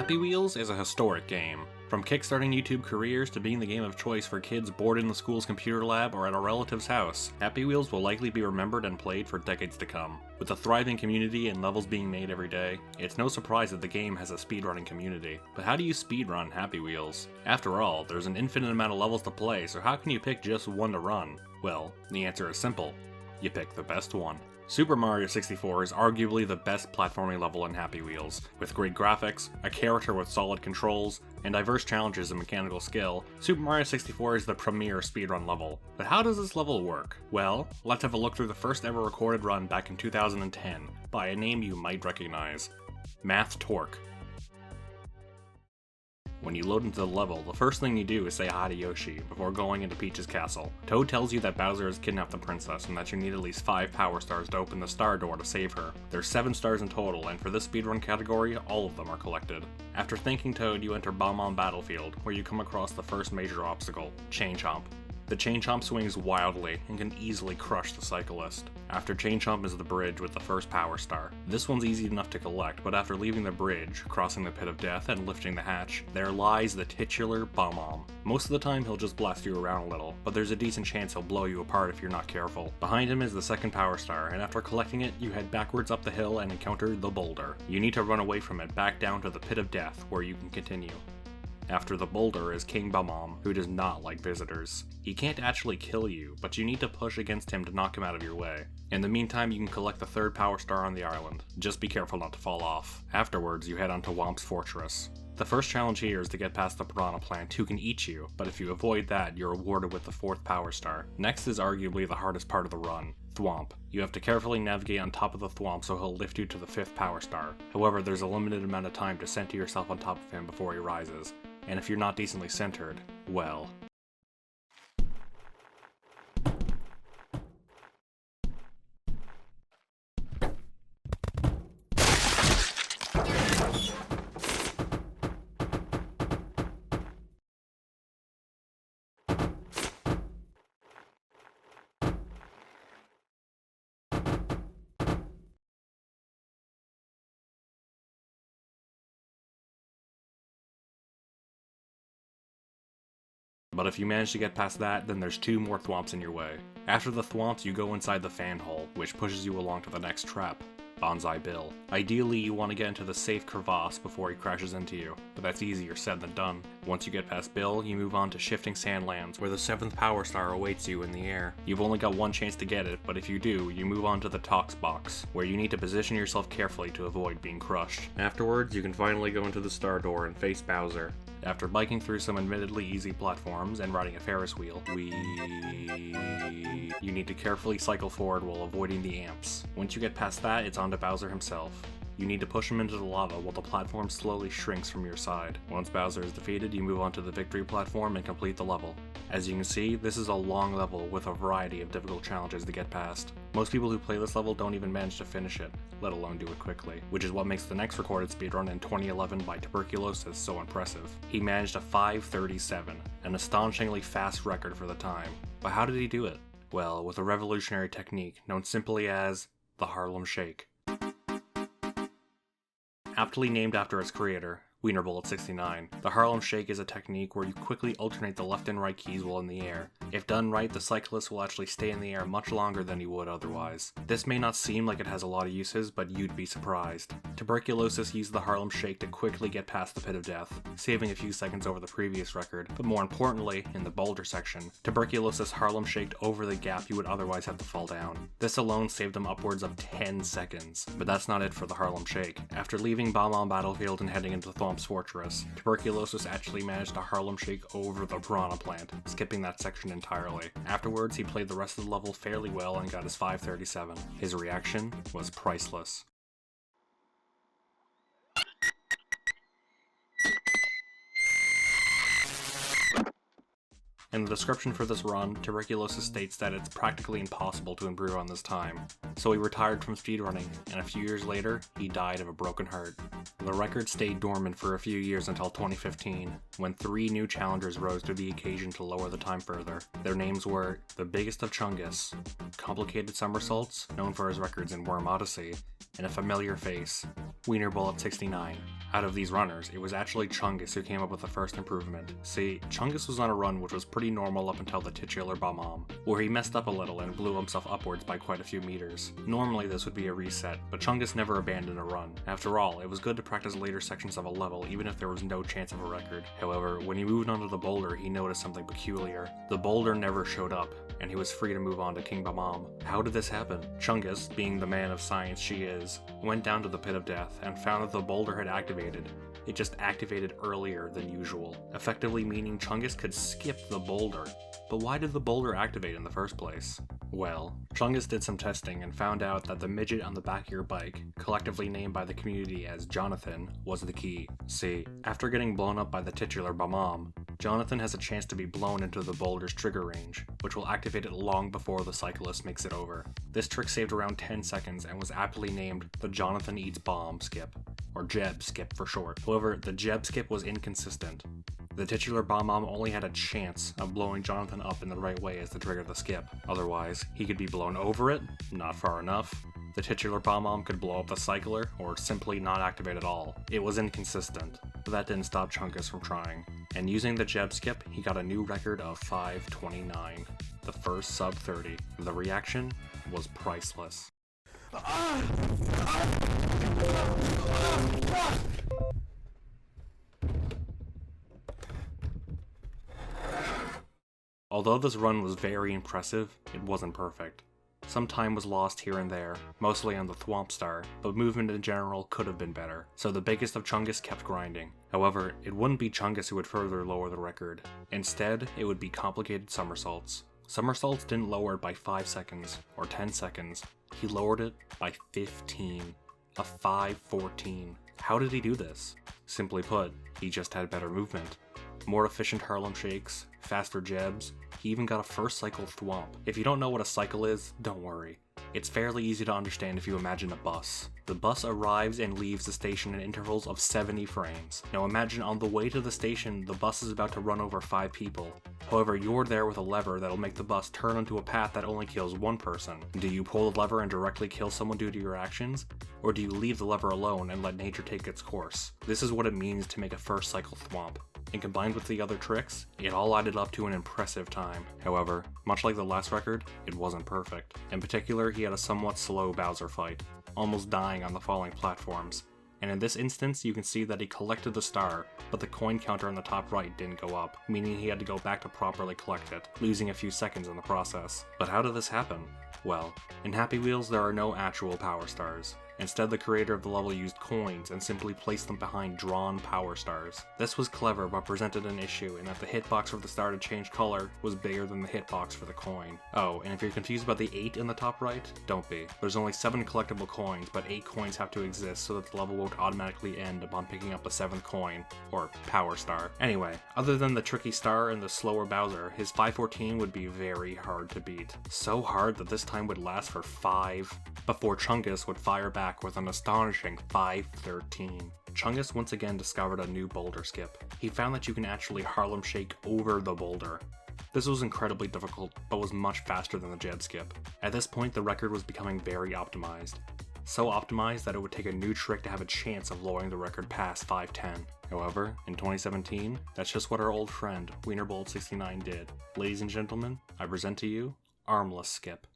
Happy Wheels is a historic game. From kickstarting YouTube careers to being the game of choice for kids bored in the school's computer lab or at a relative's house, Happy Wheels will likely be remembered and played for decades to come. With a thriving community and levels being made every day, it's no surprise that the game has a speedrunning community. But how do you speedrun Happy Wheels? After all, there's an infinite amount of levels to play, so how can you pick just one to run? Well, the answer is simple. You pick the best one. Super Mario 64 is arguably the best platforming level in Happy Wheels. With great graphics, a character with solid controls, and diverse challenges and mechanical skill, Super Mario 64 is the premier speedrun level. But how does this level work? Well, let's have a look through the first ever recorded run back in 2010, by a name you might recognize. Math Torque. When you load into the level, the first thing you do is say hi to Yoshi before going into Peach's castle. Toad tells you that Bowser has kidnapped the princess and that you need at least 5 power stars to open the star door to save her. There's 7 stars in total, and for this speedrun category, all of them are collected. After thanking Toad, you enter Bomb Battlefield, where you come across the first major obstacle, Chain Chomp. The Chain Chomp swings wildly and can easily crush the cyclist. After Chain Chomp is the bridge with the first power star. This one's easy enough to collect, but after leaving the bridge, crossing the pit of death, and lifting the hatch, there lies the titular Bomb. Most of the time he'll just blast you around a little, but there's a decent chance he'll blow you apart if you're not careful. Behind him is the second power star, and after collecting it, you head backwards up the hill and encounter the boulder. You need to run away from it back down to the pit of death, where you can continue. After the boulder is King Bum, who does not like visitors. He can't actually kill you, but you need to push against him to knock him out of your way. In the meantime, you can collect the third power star on the island. Just be careful not to fall off. Afterwards, you head on to Whomp's fortress. The first challenge here is to get past the piranha plant, who can eat you, but if you avoid that, you're rewarded with the 4th power star. Next is arguably the hardest part of the run, Thwomp. You have to carefully navigate on top of the Thwomp so he'll lift you to the 5th power star. However, there's a limited amount of time to center yourself on top of him before he rises. And if you're not decently centered, well... But if you manage to get past that, then there's 2 more Thwomps in your way. After the Thwomps, you go inside the fan hole, which pushes you along to the next trap, Bonsai Bill. Ideally, you want to get into the safe crevasse before he crashes into you, but that's easier said than done. Once you get past Bill, you move on to Shifting Sandlands, where the 7th power star awaits you in the air. You've only got one chance to get it, but if you do, you move on to the Tox Box, where you need to position yourself carefully to avoid being crushed. Afterwards, you can finally go into the Star Door and face Bowser. After biking through some admittedly easy platforms and riding a Ferris wheel, you need to carefully cycle forward while avoiding the amps. Once you get past that, it's on to Bowser himself. You need to push him into the lava while the platform slowly shrinks from your side. Once Bowser is defeated, you move on to the victory platform and complete the level. As you can see, this is a long level with a variety of difficult challenges to get past. Most people who play this level don't even manage to finish it, let alone do it quickly, which is what makes the next recorded speedrun in 2011 by Tuberculosis so impressive. He managed a 5:37, an astonishingly fast record for the time. But how did he do it? Well, with a revolutionary technique known simply as the Harlem Shake. Aptly named after its creator, Wienerbullet69. The Harlem Shake is a technique where you quickly alternate the left and right keys while in the air. If done right, the cyclist will actually stay in the air much longer than he would otherwise. This may not seem like it has a lot of uses, but you'd be surprised. Tuberculosis used the Harlem Shake to quickly get past the pit of death, saving a few seconds over the previous record, but more importantly, in the boulder section, Tuberculosis Harlem Shaked over the gap you would otherwise have to fall down. This alone saved him upwards of 10 seconds. But that's not it for the Harlem Shake. After leaving Bomb Battlefield and heading into Thwomp Swamp's fortress, Tuberculosis actually managed to Harlem Shake over the piranha plant, skipping that section entirely. Afterwards, he played the rest of the level fairly well and got his 537. His reaction was priceless. In the description for this run, Tuberculosis states that it's practically impossible to improve on this time, so he retired from speedrunning, and a few years later, he died of a broken heart. The record stayed dormant for a few years until 2015, when 3 new challengers rose to the occasion to lower the time further. Their names were the Biggest of Chungus, Complicated Somersaults, known for his records in Worm Odyssey, and a familiar face, Wiener Bullet 69. Out of these runners, it was actually Chungus who came up with the first improvement. See, Chungus was on a run which was pretty normal up until the titular Bomb, where he messed up a little and blew himself upwards by quite a few meters. Normally this would be a reset, but Chungus never abandoned a run. After all, it was good to practice later sections of a level even if there was no chance of a record. However, when he moved onto the boulder, he noticed something peculiar. The boulder never showed up, and he was free to move on to King Bomb. How did this happen? Chungus, being the man of science she is, went down to the pit of death and found that the boulder had activated. It just activated earlier than usual, effectively meaning Chungus could skip the boulder. But why did the boulder activate in the first place? Well, Chungus did some testing and found out that the midget on the back of your bike, collectively named by the community as Jonathan, was the key. See, after getting blown up by the titular Bomb, Jonathan has a chance to be blown into the boulder's trigger range, which will activate it long before the cyclist makes it over. This trick saved around 10 seconds and was aptly named the Jonathan Eats Bomb skip, or Jeb skip for short. However, the Jeb skip was inconsistent. The titular Bomb only had a chance of blowing Jonathan up in the right way as to trigger the skip. Otherwise, he could be blown over it, not far enough. The titular Bomb could blow up the cycler, or simply not activate at all. It was inconsistent, but that didn't stop Chungus from trying. And using the Jeb skip, he got a new record of 529, the first sub 30. The reaction was priceless. Although this run was very impressive, it wasn't perfect. Some time was lost here and there, mostly on the Thwomp Star, but movement in general could have been better, so the Biggest of Chungus kept grinding. However, it wouldn't be Chungus who would further lower the record. Instead, it would be Complicated Somersaults. Somersaults didn't lower it by 5 seconds, or 10 seconds. He lowered it by 15. A 514. How did he do this? Simply put, he just had better movement. More efficient Harlem Shakes, faster Jebs, he even got a first cycle Thwomp. If you don't know what a cycle is, don't worry. It's fairly easy to understand if you imagine a bus. The bus arrives and leaves the station in intervals of 70 frames. Now imagine on the way to the station, the bus is about to run over 5 people. However, you're there with a lever that'll make the bus turn onto a path that only kills 1 person. Do you pull the lever and directly kill someone due to your actions? Or do you leave the lever alone and let nature take its course? This is what it means to make a first cycle Thwomp. And combined with the other tricks, it all added up to an impressive time. However, much like the last record, it wasn't perfect. In particular, he had a somewhat slow Bowser fight, almost dying on the falling platforms. And in this instance, you can see that he collected the star, but the coin counter on the top right didn't go up, meaning he had to go back to properly collect it, losing a few seconds in the process. But how did this happen? Well, in Happy Wheels there are no actual power stars. Instead, the creator of the level used coins and simply placed them behind drawn power stars. This was clever, but presented an issue in that the hitbox for the star to change color was bigger than the hitbox for the coin. Oh, and if you're confused about the 8 in the top right, don't be. There's only 7 collectible coins, but 8 coins have to exist so that the level won't automatically end upon picking up the 7th coin, or power star. Anyway, other than the tricky star and the slower Bowser, his 514 would be very hard to beat. So hard that this time would last for 5, before Chungus would fire back with an astonishing 513. Chungus once again discovered a new boulder skip. He found that you can actually Harlem Shake over the boulder. This was incredibly difficult, but was much faster than the Jeb skip. At this point, the record was becoming very optimized. So optimized that it would take a new trick to have a chance of lowering the record past 510. However, in 2017, that's just what our old friend, Wiener Bullet 69 did. Ladies and gentlemen, I present to you, Armless Skip.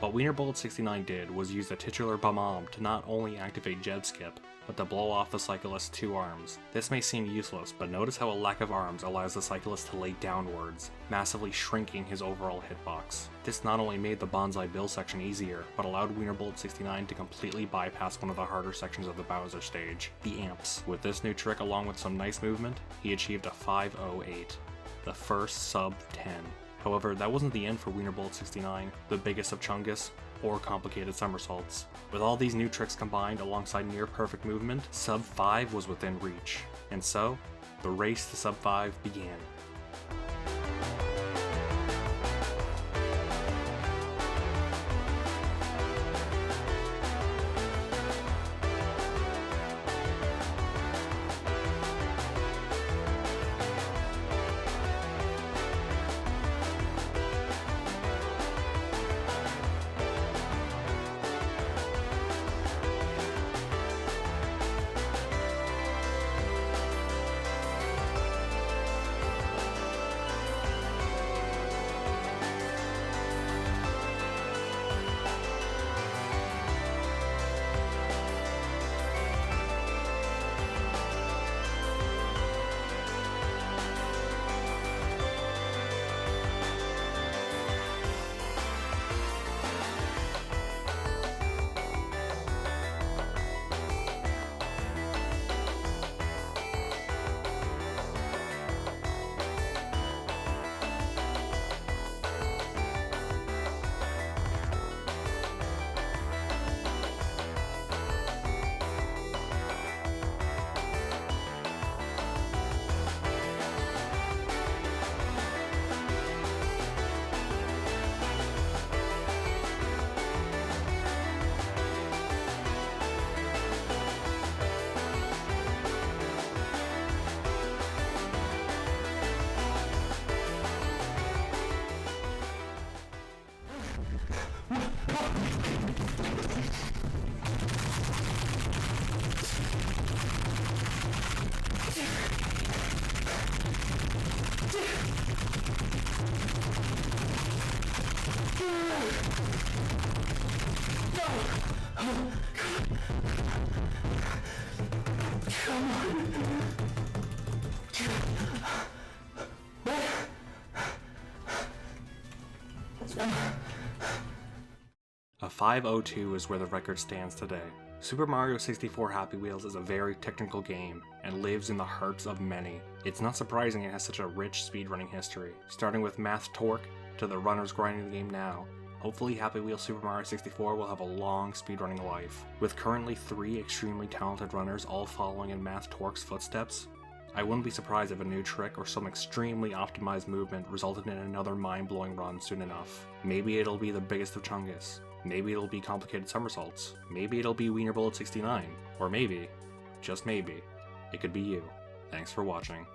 What Wiener Bullet 69 did was use the titular Bomb to not only activate Jeb skip, but to blow off the cyclist's 2 arms. This may seem useless, but notice how a lack of arms allows the cyclist to lay downwards, massively shrinking his overall hitbox. This not only made the Bonsai Bill section easier, but allowed Wienerbolt69 to completely bypass one of the harder sections of the Bowser stage, the amps. With this new trick along with some nice movement, he achieved a 508, the first sub 10. However, that wasn't the end for Wienerbolt69, the biggest of Chungus, or complicated somersaults. With all these new tricks combined alongside near perfect movement, sub 5 was within reach. And so, the race to sub 5 began. A 502 is where the record stands today. Super Mario 64 Happy Wheels is a very technical game and lives in the hearts of many. It's not surprising it has such a rich speedrunning history, starting with Math Torque to the runners grinding the game now. Hopefully Happy Wheels Super Mario 64 will have a long speedrunning life. With currently 3 extremely talented runners all following in Math Torque's footsteps, I wouldn't be surprised if a new trick or some extremely optimized movement resulted in another mind-blowing run soon enough. Maybe it'll be the biggest of Chungus. Maybe it'll be complicated somersaults. Maybe it'll be Wienerbolt69. Or maybe, just maybe, it could be you. Thanks for watching.